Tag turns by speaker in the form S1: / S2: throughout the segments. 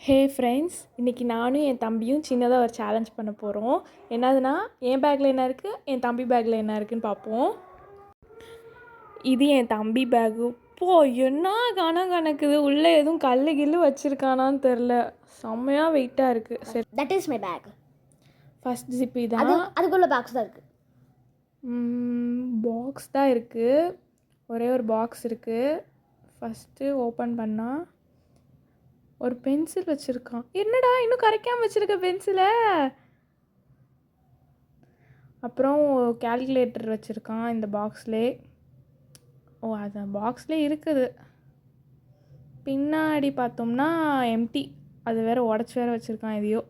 S1: Hey friends, இன்றைக்கி நானும் என் தம்பியும் சின்னதாக ஒரு சேலஞ்ச் பண்ண போகிறோம். என்னதுன்னா, என் பேக்கில் என்ன இருக்குது, என் தம்பி பேக்கில் என்ன இருக்குதுன்னு பார்ப்போம். இது என் தம்பி பேக்கு. என்ன கணக்குது, உள்ளே எதுவும் கில்லு வச்சுருக்கானான்னு தெரில. செம்மையாக வெயிட்டாக இருக்குது. சரி,
S2: that is my bag.
S1: First zip இதான்.
S2: அதுக்குள்ளே பாக்ஸ் தான் இருக்குது.
S1: பாக்ஸ் தான் இருக்குது, ஒரே ஒரு பாக்ஸ் இருக்குது. ஃபஸ்ட்டு ஓப்பன் பண்ணால் ஒரு பென்சில் வச்சுருக்கான். என்னடா இன்னும் கரைக்காமல் வச்சுருக்க பென்சிலை? அப்புறம் கால்குலேட்டர் வச்சுருக்கான் இந்த பாக்ஸ்லே. அது பாக்ஸ்லேயே இருக்குது. பின்னாடி பார்த்தோம்னா எம்டி. அது வேறு உடச்சி வேறு வச்சுருக்கான் எதையோ.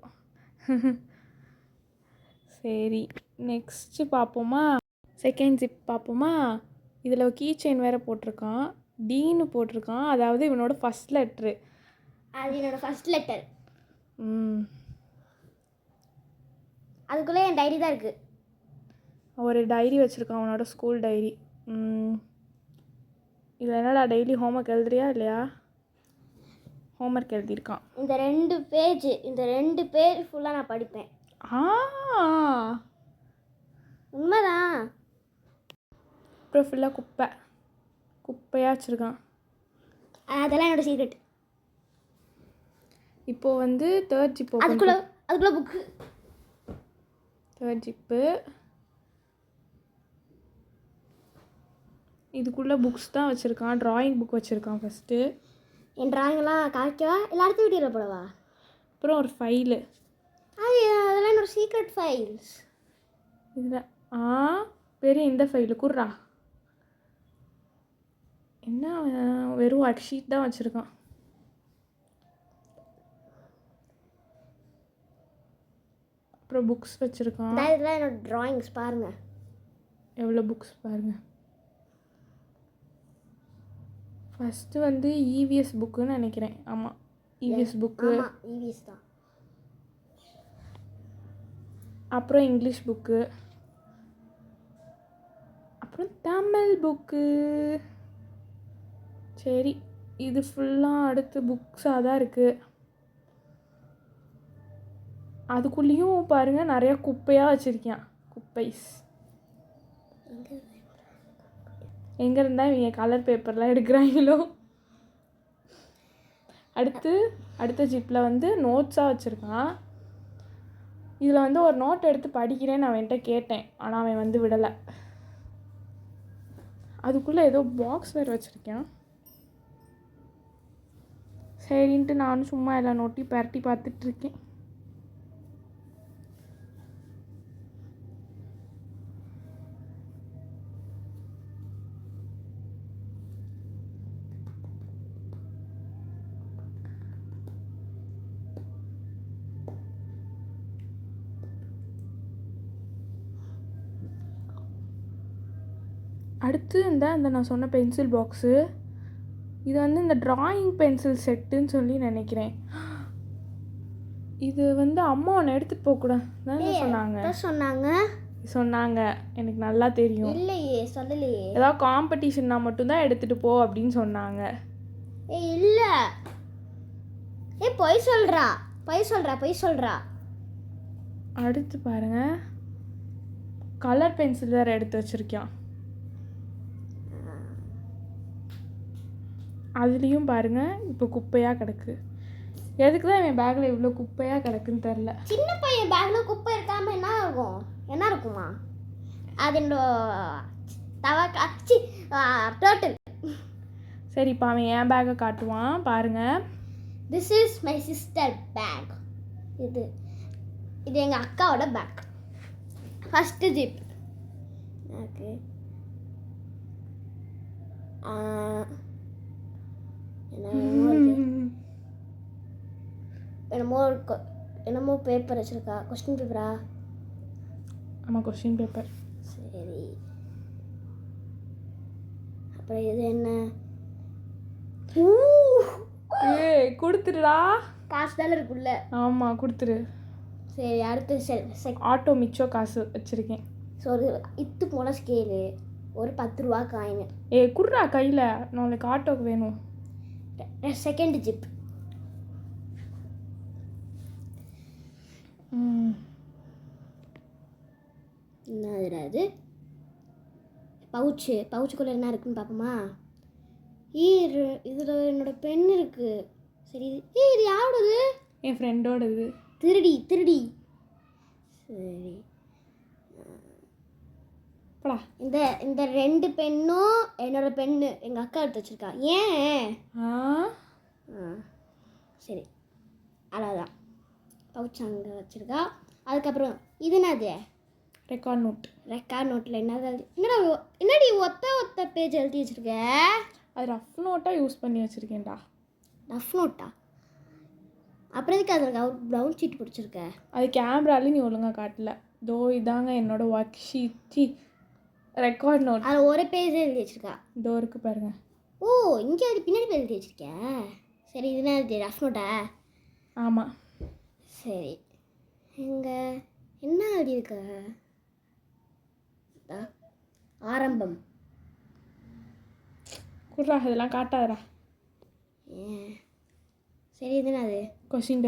S1: சரி, நெக்ஸ்ட்டு பார்ப்போமா? செகண்ட் ஜிப் பார்ப்போமா? இதில் கீ செயின் வேறு போட்டிருக்கான். டீன்னு போட்டிருக்கான், அதாவது இவனோட ஃபஸ்ட் லெட்ரு.
S2: அது என்னோடய ஃபஸ்ட் லெட்டர். அதுக்குள்ளே என் டைரி தான் இருக்குது.
S1: ஒரு டைரி வச்சுருக்கான், அவனோட ஸ்கூல் டைரி. இதில் என்னடா டெய்லி ஹோம்ஒர்க் எழுதுறியா இல்லையா? ஹோம்ஒர்க் எழுதியிருக்கான்.
S2: இந்த ரெண்டு பேஜ் ஃபுல்லாக நான் படிப்பேன். உண்மைதான்.
S1: அப்புறம் ஃபுல்லாக குப்பையாக வச்சுருக்கான்.
S2: அதெல்லாம் என்னோடய சீக்ரெட்.
S1: இப்போது தேர்ட் ஜிப்.
S2: அதுக்குள்ளே புக்கு.
S1: Third zip. இதுக்குள்ளே புக்ஸ் தான் வச்சுருக்கான். ட்ராயிங் புக் வச்சுருக்கான் ஃபஸ்ட்டு.
S2: என் ட்ராயிங்கெல்லாம் காய்க்கவா இல்லை அடுத்த வீடியோவில் போடவா?
S1: அப்புறம் ஒரு ஃபைலு.
S2: அதெல்லாம் என்னோட சீக்ரெட் ஃபைல்ஸ்.
S1: இதில் பெரிய இந்த ஃபைலு குர்ரா. என்ன வெறும் ஒர்க் ஷீட் தான் வச்சுருக்கான். அப்புறம் புக்ஸ் வச்சுருக்கான்.
S2: இதெல்லாம் என்னோட ட்ராயிங்ஸ் பாருங்கள்.
S1: எவ்வளோ புக்ஸ் பாருங்கள். ஃபஸ்ட்டு இவிஎஸ் புக்குன்னு நினைக்கிறேன். ஆமாம், இவிஎஸ் புக்கு.
S2: இவிஎஸ் தான்.
S1: அப்புறம் இங்கிலீஷ் புக்கு. அப்புறம் தமிழ் புக்கு. சரி, இது ஃபுல்லாக அடுத்து புக்ஸாக தான் இருக்குது. அதுக்குள்ளேயும் பாருங்கள் நிறையா குப்பையாக வச்சுருக்கேன். குப்பைஸ் எங்கே இருந்தால் இவங்க கலர் பேப்பர்லாம் எடுக்கிறாங்களோ. அடுத்த ஜிப்பில் நோட்ஸாக வச்சுருக்கான். இதில் ஒரு நோட் எடுத்து படிக்கிறேன்னு அவன்கிட்ட கேட்டேன், ஆனால் அவன் விடலை. அதுக்குள்ளே ஏதோ பாக்ஸ் வேறு வச்சுருக்கேன். சரின்ட்டு நானும் சும்மா எல்லா நோட்டையும் பரட்டி பார்த்துட்ருக்கேன். அடுத்து இந்த நான் சொன்ன பென்சில் பாக்ஸு. இது இந்த ட்ராயிங் பென்சில் செட்டுன்னு சொல்லி நினைக்கிறேன். இது அம்மா ஒன்று எடுத்துகிட்டு போகக்கூடாது சொன்னாங்க. எனக்கு நல்லா தெரியும்.
S2: இல்லையே, சொல்லலையே.
S1: ஏதாவது காம்படிஷன்னா மட்டும்தான் எடுத்துகிட்டு போ அப்படின்னு சொன்னாங்க.
S2: இல்லை, பொய் சொல்கிறா.
S1: அடுத்து பாருங்கள், கலர் பென்சில் வேறு எடுத்து வச்சுருக்கான். அதுலேயும் பாருங்கள் இப்போ குப்பையாக கிடக்கு. எதுக்கு தான் என் பேக்கில் இவ்வளோ குப்பையாக கிடக்குன்னு தெரில.
S2: சின்ன பையன் பேக்கில் குப்பை இருக்காமல் என்ன இருக்குமா? அது டோட்டல்.
S1: சரி, இப்போ அவன் என் பேக்கை காட்டுவான் பாருங்கள்.
S2: This is my sister bag. இது எங்கள் அக்காவோட பேக். First zip. ஓகே, என்னமோ பேப்பர் வச்சுருக்கா. கொஸ்டின் பேப்பரா?
S1: ஆமாம், கொஸ்டின் பேப்பர்.
S2: சரி, அப்புறம் இது என்ன?
S1: கொடுத்துடுடா.
S2: காசு தானே இருக்குல்ல?
S1: ஆமாம், கொடுத்துரு.
S2: சரி, அடுத்து
S1: ஆட்டோ மிச்சோ காசு வச்சுருக்கேன்.
S2: ஸோ ஒரு இத்து போன ஸ்கேலு, ஒரு 10 ரூபா காயின்.
S1: குடுறா கையில், நாளைக்கு ஆட்டோக்கு வேணும்.
S2: Second zip. என்ன அது பவுச்சுக்குள்ளே என்ன இருக்குன்னு பார்ப்போமா? இதில் என்னோட பென் இருக்குது. சரி இது யாரோடது?
S1: என் ஃப்ரெண்டோடது.
S2: திருடி சரி
S1: போடா.
S2: இந்த 2 பென்னும் என்னோட பென்னு எங்கள் அக்கா எடுத்து வச்சுருக்கா. ஏன்? சரி அவ்வளோதான். பவுச் அங்கே வச்சுருக்கா. அதுக்கப்புறம் இது என்னது?
S1: ரெக்கார்ட்
S2: நோட்டில் என்னடி ஒத்த பேஜ் எழுதி வச்சுருக்க?
S1: அது ரஃப் நோட்டாக யூஸ் பண்ணி வச்சுருக்கேன்டா.
S2: Rough NOTA? அப்புறம் எதுக்கு அதில் ப்ரௌன் ஷீட் பிடிச்சிருக்க?
S1: அது கேமராலையும் நீ ஒழுங்காக காட்டல. இதாங்க என்னோடய ஒர்க் ஷீட் ரெக்கார்ட் நோட்.
S2: அதில் ஒரு பேஜ் எழுதி வச்சுருக்கா.
S1: இருக்கு பாருங்க.
S2: ஓ, இங்கே அது பின்னாடி எழுதி வச்சுருக்கேன். சரி இது என்ன ரஃப் நோட்டா?
S1: ஆமாம்.
S2: சரி இங்கே என்ன எழுதியிருக்க? ஆரம்பம்.
S1: குட்ரா, இதெல்லாம் காட்டாதரா.
S2: சரி இது என்னது?
S1: Question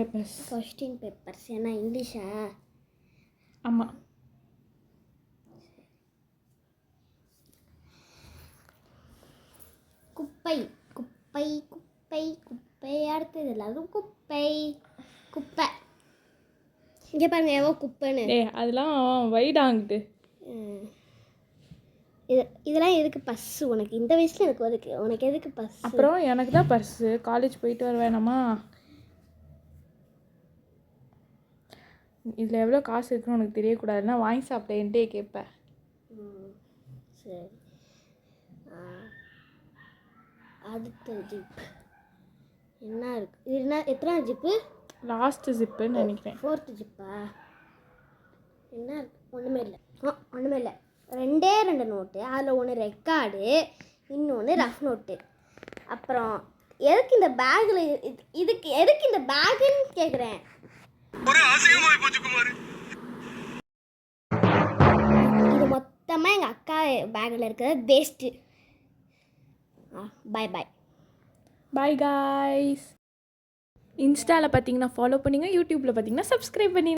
S1: papers. என்ன இங்கிலீஷா?
S2: ஆமாம். குப்பை குப்பை குப்பை குப்பை அடுத்தது எல்லாரும் குப்பை குப்பை. இங்கே பாருங்க எவ்வளோ குப்பைன்னு.
S1: அதெல்லாம் வைடாங்கிட்டு.
S2: இதெல்லாம் எதுக்கு பஸ்ஸு உனக்கு? இந்த வயசில் எனக்கு உனக்கு எதுக்கு பஸ்?
S1: அப்புறம் எனக்கு தான் பர்ஸு. காலேஜ் போயிட்டு வர வேணாமா? இதில் எவ்வளோ காசு இருக்குன்னு உனக்கு தெரியக்கூடாதுன்னா வாங்கி சாப்பிட்டேன்ட்டே கேட்பேன்.
S2: சரி அடுத்த ஜிப் என்ன இருக்குது? இது என்ன எத்தனை ஜிப்பு?
S1: லாஸ்ட்டு ஜிப்புன்னு நினைக்கிறேன்.
S2: 4th ஜிப்பா? என்ன இருக்குது? ஒன்றுமே இல்லை. 2 நோட்டு. அதில் ஒன்று ரெக்கார்டு, இன்னொன்று ரஃப் நோட்டு. அப்புறம் எதுக்கு இந்த பேக்கில் எதுக்கு இந்த பேக்குன்னு கேட்குறேன். இது மொத்தமாக எங்கள் அக்கா பேக்கில் இருக்கிறது வேஸ்ட்டு.
S1: Bye guys. இன்ஸ்டாவில் பார்த்தீங்கன்னா ஃபாலோ பண்ணிங்க, யூடியூப்பில் பார்த்தீங்கன்னா சப்ஸ்கிரைப் பண்ணி